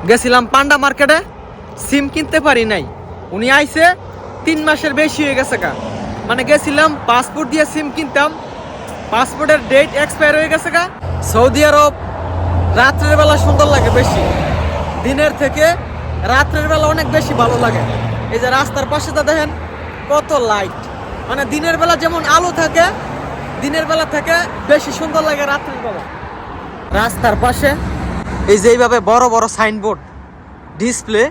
গেছিলাম পান্ডা মার্কেটে, সিম কিনতে পারি নাই। উনি আইছে 3 মাসের বেশি হয়ে গেছে গা। মানে গেছিলাম পাসপোর্ট দিয়ে সিম কিনতাম, পাসপোর্টের ডেট এক্সপায়ার হয়ে গেছে গা। সৌদি আরব রাত্রের বেলা সুন্দর লাগে বেশি, দিনের থেকে রাত্রের বেলা অনেক বেশি ভালো লাগে। এই যে রাস্তার পাশে তা দেখেন কত লাইট, মানে দিনের বেলা যেমন আলো থাকে, দিনের বেলা থেকে বেশি সুন্দর লাগে রাত্রের বেলা। রাস্তার পাশে এই যে এইভাবে বড় বড় সাইনবোর্ড, ডিসপ্লে,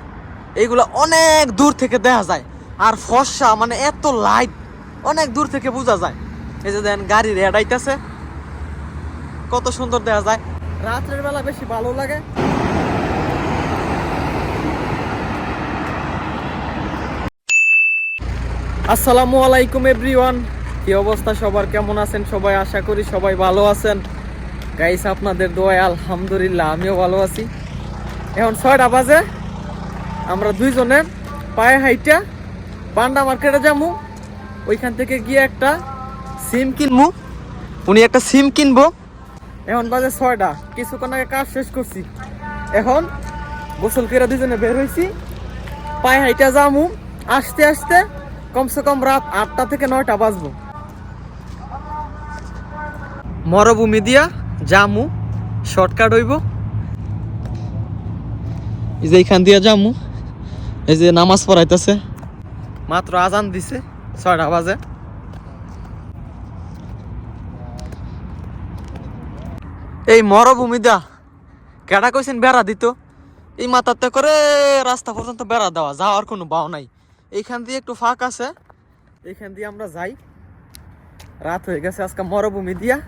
এইগুলো অনেক দূর থেকে দেখা যায়। আর ফর্সা মানে এত লাইট অনেক দূর থেকে বোঝা যায়। এই যে দেখেন গাড়ি রেড আইতাছে, কত সুন্দর দেখা যায়। রাত্রের বেলা বেশি ভালো লাগে। আসসালামু আলাইকুম এভরিওয়ান, কি অবস্থা সবার, কেমন আছেন সবাই? আশা করি সবাই ভালো আছেন। গাইস আপনাদের দোয়ায় আলহামদুলিল্লাহ আমিও ভালো আছি। এখন 6টা বাজে, আমরা দুইজনে পায়ে হাইটা পান্ডা মার্কেটে যাবো। ওইখান থেকে গিয়ে একটা সিম কিনবো, উনি একটা সিম কিনবো। এখন বাজে 6টা, কিছুক্ষণ আগে কাজ শেষ করছি। এখন গোসল করে দুজনে বের হয়েছি, পায়ে হাইটা যাবো। আসতে আসতে কমসে কম রাত 8টা থেকে 9টা বাজবো। মরুভূমি দিয়া জামু, শর্টকাট হইব। এই যে এইখান দিয়া জামু, এই যে নামাজ পড়াইতেছে, মাত্র আজান দিছে, 6টা বাজে। এই মরুভূমি দা কেডা কইছেন বেড়া দিত? এই মাথাতে করে রাস্তা পর্যন্ত বেড়া দেওয়া, যাওয়ার কোনো বাও নাই। এইখান দিয়ে একটু ফাঁক আছে, এইখান দিয়ে আমরা যাই। রাত হয়ে গেছে, আজকে মরুভূমি দিয়া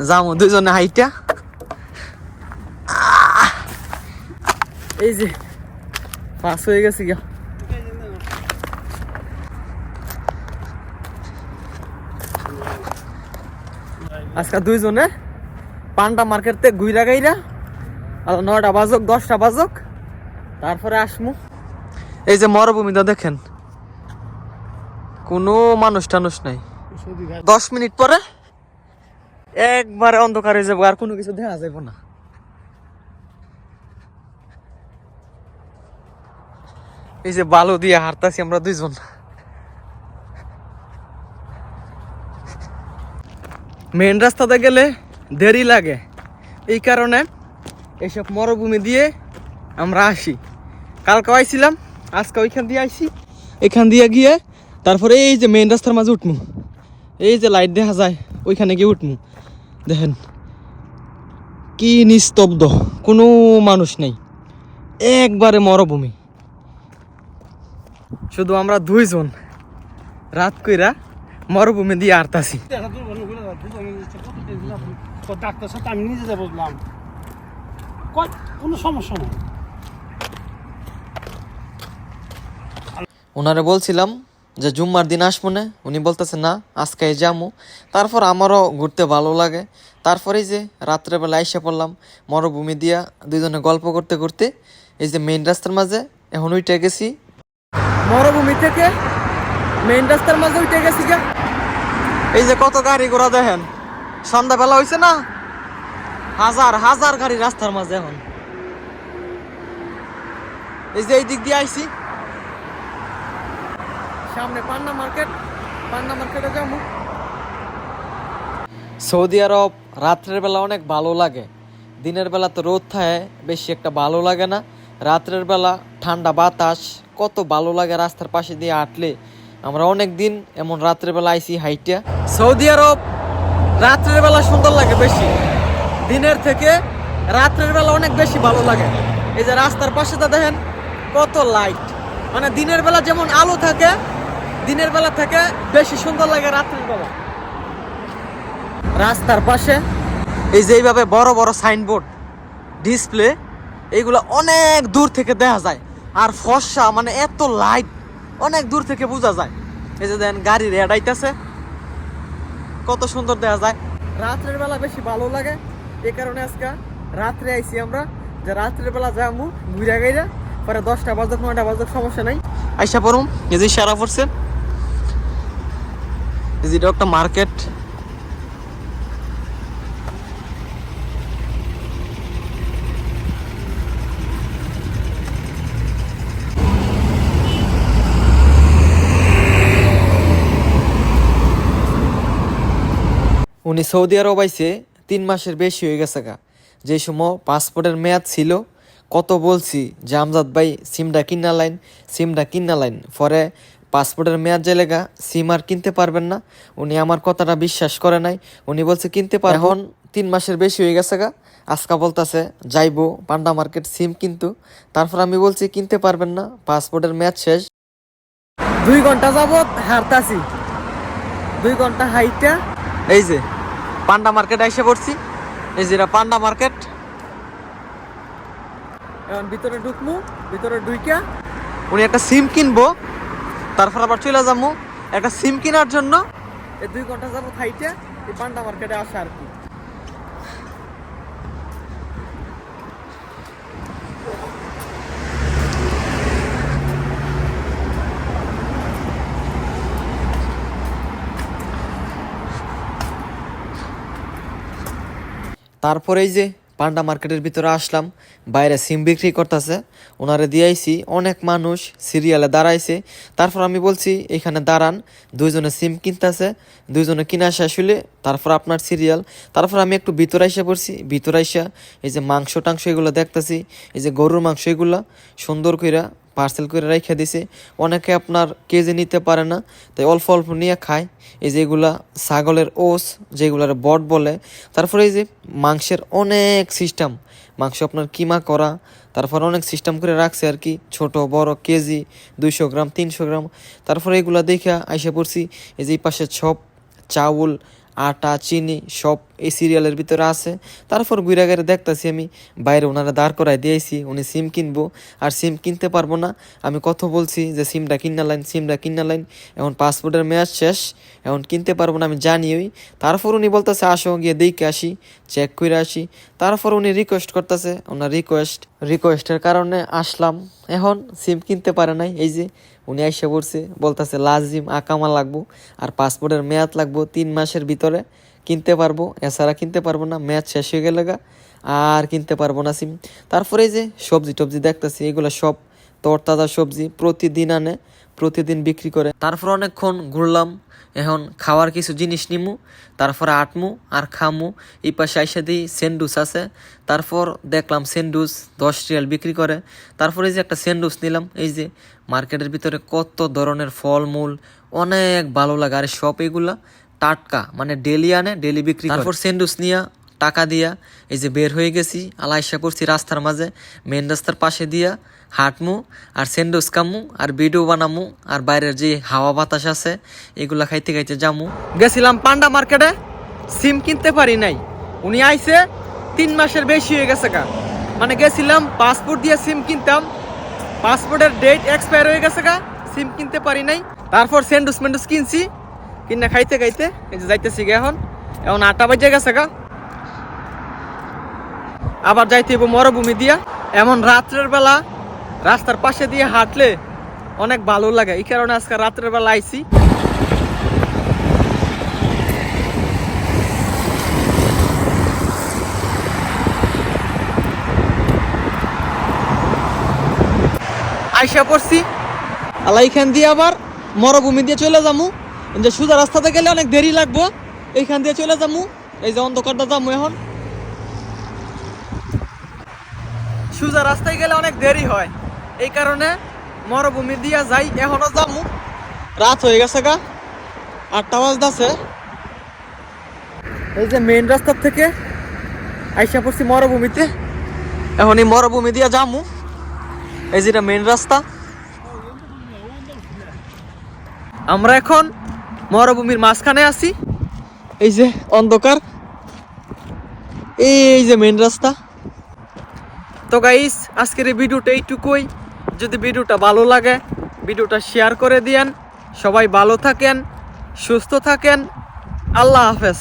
যাবো দুইজনে হাইটা। এই যে পাস হয়ে গেছে গিয়া। আজকে দুইজনে পান্ডা মার্কেটে ঘুরা গাইরা, আর 9টা বাজক 10টা বাজক তারপরে আসমু। এই যে মরুভূমিটা দেখেন, কোনো মানুষ টানুষ নাই। 10 মিনিট পরে একবারে অন্ধকার হয়ে যাবো, আর কোনো কিছু দেখা যাবো না। এই যে বালু দিয়ে হাঁটতাছি আমরা দুইজন। মেন রাস্তাতে গেলে দেরি লাগে, এই কারণে এইসব মরুভূমি দিয়ে আমরা আসি। কালকে আইছিলাম, আজকে ওইখান দিয়ে আইছি। এখান দিয়ে গিয়ে তারপরে এই যে মেন রাস্তার মাঝে উঠমু, এই যে লাইট দেখা যায় ওইখানে গিয়ে উঠমু। দেখেন কি নিস্তব্ধ, কোনো মানুষ নেই, একবারে মরুভূমি। শুধু আমরা দুইজন রাত কইরা মরুভূমি দিয়ে আরতাছি। আমি নিজে যা বুঝলাম কোনো সমস্যা নেই। ওনারে বলছিলাম যে জুম্মার দিন আসবো না, উনি বলতেছে না আজকে যাবো। তারপর আমারও ঘুরতে ভালো লাগে। তারপরে যে রাত্রেবেলা এসে পড়লাম মরুভূমি দিয়া, দুইজনে গল্প করতে করতে এই যে মেইন রাস্তার মাঝে এখন উঠে গেছি। মরুভূমি থেকে মেইন রাস্তার মাঝে উঠে গেছি গা। এই যে কত গাড়ি ঘোড়া দেখেন, সন্ধ্যাবেলা হয়েছে না, হাজার হাজার গাড়ি রাস্তার মাঝে। এখন এই যে এই দিক দিয়ে আইছি, সামনে পান্ডা মার্কেট, পান্ডা মার্কেটে যাবো। সৌদি আরব রাত্রের বেলা অনেক ভালো লাগে, দিনের বেলা তো রোদ থাকে, বেশি একটা ভালো লাগে না। রাত্রের বেলা ঠান্ডা বাতাস, কত ভালো লাগে রাস্তার পাশে দিয়ে হাঁটলে। আমরা অনেক দিন এমন রাত্রের বেলা আইছি হাইটা। সৌদি আরব রাত্রের বেলা সুন্দর লাগে বেশি, দিনের থেকে রাত্রের বেলা অনেক বেশি ভালো লাগে। এই যে রাস্তার পাশে তা দেখেন কত লাইট, মানে দিনের বেলা যেমন আলো থাকে, দিনের বেলা থেকে বেশি সুন্দর লাগে রাত্রের বেলা। রাস্তার পাশে এই যে এইভাবে বড় বড় সাইনবোর্ড, ডিসপ্লে, এইগুলো অনেক দূর থেকে দেখা যায়। আর ফর্সা মানে এত লাইট অনেক দূর থেকে বোঝা যায়। এই যে দেখেন গাড়ি রেড আইতাছে, কত সুন্দর দেখা যায়। রাত্রের বেলা বেশি ভালো লাগে, এই কারণে আজকে রাত্রে আইছি আমরা, যে রাত্রের বেলা যাবো ঘুরা গাইরা, পরে 10টা বাজক 9টা বাজক সমস্যা নাই আইসা পড়ুম। এই যে সারা পড়ছে, এই যে এটা একটা মার্কেট। উনি সৌদি আরব আইছে 3 মাসের বেশি হয়ে গেছে গা। যে সময় পাসপোর্টের মেয়াদ ছিল, কত বলছি যে আমজাদ ভাই সিমটা কিনা লাইন, সিমটা কিনা লাইন, পরে পাসপোর্টের মেয়াদ যে লেগা সিম আর কিনতে পারবেন না। উনি আমার কথাটা বিশ্বাস করে নাই, উনি বলছে কিনতে পারবেন। এখন 3 মাসের বেশি হয়ে গেছে গা, আজকা বলতেছে যাইবো পান্ডা মার্কেট সিম, কিন্তু তারপর আমি বলছি কিনতে পারবেন না, পাসপোর্টের মেয়াদ শেষ। 2 ঘন্টা যাবত হারতাছি, 2 ঘন্টা হাইটা এই যে পান্ডা মার্কেট এসে পড়ছি। এই যে পান্ডা মার্কেট, এখন ভিতরে ঢুকমু, ভিতরে ঢুইকা উনি একটা সিম কিনবো, তারপর আবার চলে যাবো একটা সিম কেনার জন্য। এই 2 ঘন্টা যাবো হাইটা এই পান্ডা মার্কেটে আসা আর কি। তারপরে এই যে পান্ডা মার্কেটের ভিতরে আসলাম, বাইরে সিম বিক্রি করতেছে, ওনারে দিয়েছি। অনেক মানুষ সিরিয়ালে দাঁড়াইছে। তারপর আমি বলছি এখানে দাঁড়ান, 2 জনে সিম কিনতেছে, 2 জনে কিনা শেষ হইলে তারপর আপনার সিরিয়াল। তারপর আমি একটু ভিতরে এসে পড়ছি, ভিতরে এসে এই যে মাংস টাংস এগুলো দেখতেছি, এই যে গরুর মাংস এগুলা সুন্দর কইরা পার্সেল করে রেখে দিছে। অনেকে আপনার কেজি নিতে পারে না, তাই অল্প অল্প নিয়ে খায়। এই যে এগুলা ছাগলের ওস, যেগুলার বট বলে। তারপরে এই যে মাংসের অনেক সিস্টেম, মাংস আপনার কিমা করা, তারপর অনেক সিস্টেম করে রাখছে আর কি, ছোট বড় কেজি, 200 গ্রাম 300 গ্রাম। তারপরে এগুলা দেখে আইসা পড়ছি। এই যে এই পাশে সব চাউল, আটা, চিনি সব এই সিরিয়ালের ভিতরে আছে। তারপর ঘুরে গেড়ে দেখতেছি আমি বাইরে ওনারা দাঁড় করাই দিয়েছি, উনি সিম কিনবো আর সিম কিনতে পারবো না। আমি কত বলছি যে সিমটা কিনা লাইন, সিমটা কিনা লাইন, এখন পাসপোর্টের মেয়াদ শেষ, এখন কিনতে পারবো না, আমি জানিওই। তারপর উনি বলতেছে আসো গিয়ে দেখে আসি, চেক করে আসি। তারপর উনি রিকোয়েস্ট করতেছে, ওনার রিকোয়েস্টের কারণে আসলাম। এখন সিম কিনতে পারে নাই, এই যে উনি আইসা পড়ছে, বলতেছে লাজিম আকামা লাগবো আর পাসপোর্টের মেয়াদ লাগবো 3 মাসের ভিতরে কিনতে পারবো, এছাড়া কিনতে পারবো না, মেয়াদ শেষ হয়ে গেলে আর কিনতে পারবো না সিম। তারপরে এই যে সবজি টবজি দেখতেছি, এগুলো সব তরতাজা সবজি, প্রতিদিন আনে, প্রতিদিন বিক্রি করে। তারপর অনেকক্ষণ ঘুরলাম, এখন খাওয়ার কিছু জিনিস নিমু, তারপরে আটমু আর খামু। এই পাশে আইসা দিই স্যান্ডউইচ আছে, তারপর দেখলাম স্যান্ডউইচ 10 রিয়াল বিক্রি করে। তারপরে এই যে একটা স্যান্ডউইচ নিলাম। এই যে মার্কেটের ভিতরে কত ধরনের ফলমূল, অনেক ভালো লাগে। আর সব এগুলা টাটকা, মানে ডেলি আনে, ডেলি বিক্রি। তারপর স্যান্ডউইচ নিয়া টাকা দিয়া এই যে বের হয়ে গেছি, আলাইসা করছি রাস্তার মাঝে, মেন রাস্তার পাশে দিয়া হাঁটমু আর স্যান্ডউইচ কামু আর ভিডিও বানামু আর বাইরের যে হাওয়া বাতাস আছে এগুলা খাইতে খাইতে যামু। গেছিলাম পান্ডা মার্কেটে, সিম কিনতে পারি নাই। উনি আইছে 3 মাসের বেশি হয়ে গেছে গা। মানে গেছিলাম পাসপোর্ট দিয়ে সিম কিনতাম, পাসপোর্টের ডেট এক্সপায়ার হয়ে গেছে গা, সিম কিনতে পারি নাই। তারপর স্যান্ডউইচ মেন্ডুইচ কিনছি, কিনা খাইতে খাইতে এই যে যাইতেছি গে। এখন 8টা বাজে গেছে গা, আবার যাইতে হইব মরুভূমি দিয়া। এমন রাত্রের বেলা রাস্তার পাশে দিয়ে হাঁটলে অনেক ভালো লাগে, এই কারণে আজকে রাত্রের বেলা আইছি। আইসা পড়ছি, আল্লাহ এইখান দিয়ে আবার মরুভূমি দিয়ে চলে যামু। যে সোজা রাস্তাতে গেলে অনেক দেরি লাগবো, এইখান দিয়ে চলে যামু। এই যে অন্ধকারটা যামু, এখন সোজা রাস্তায় গেলে অনেক দেরি হয়, এই কারণে মরুভূমি দিয়া যাই। এখনো যামু, রাত হয়ে গেছে গা, 8টা বাজতেছে। এই যে মেইন রাস্তার থেকে আইসা পড়ছি মরুভূমিতে, এখন এই মরুভূমি দিয়া যামু। এই যেটা মেইন রাস্তা, আমরা এখন মরুভূমির মাঝখানে আছি। এই যে অন্ধকার, এই যে মেইন রাস্তা। তো গাইস, আজকের এই ভিডিওটা এইটুকুই। যদি ভিডিওটা ভালো লাগে ভিডিওটা শেয়ার করে দিয়েন। সবাই ভালো থাকেন, সুস্থ থাকেন, আল্লাহ হাফেজ।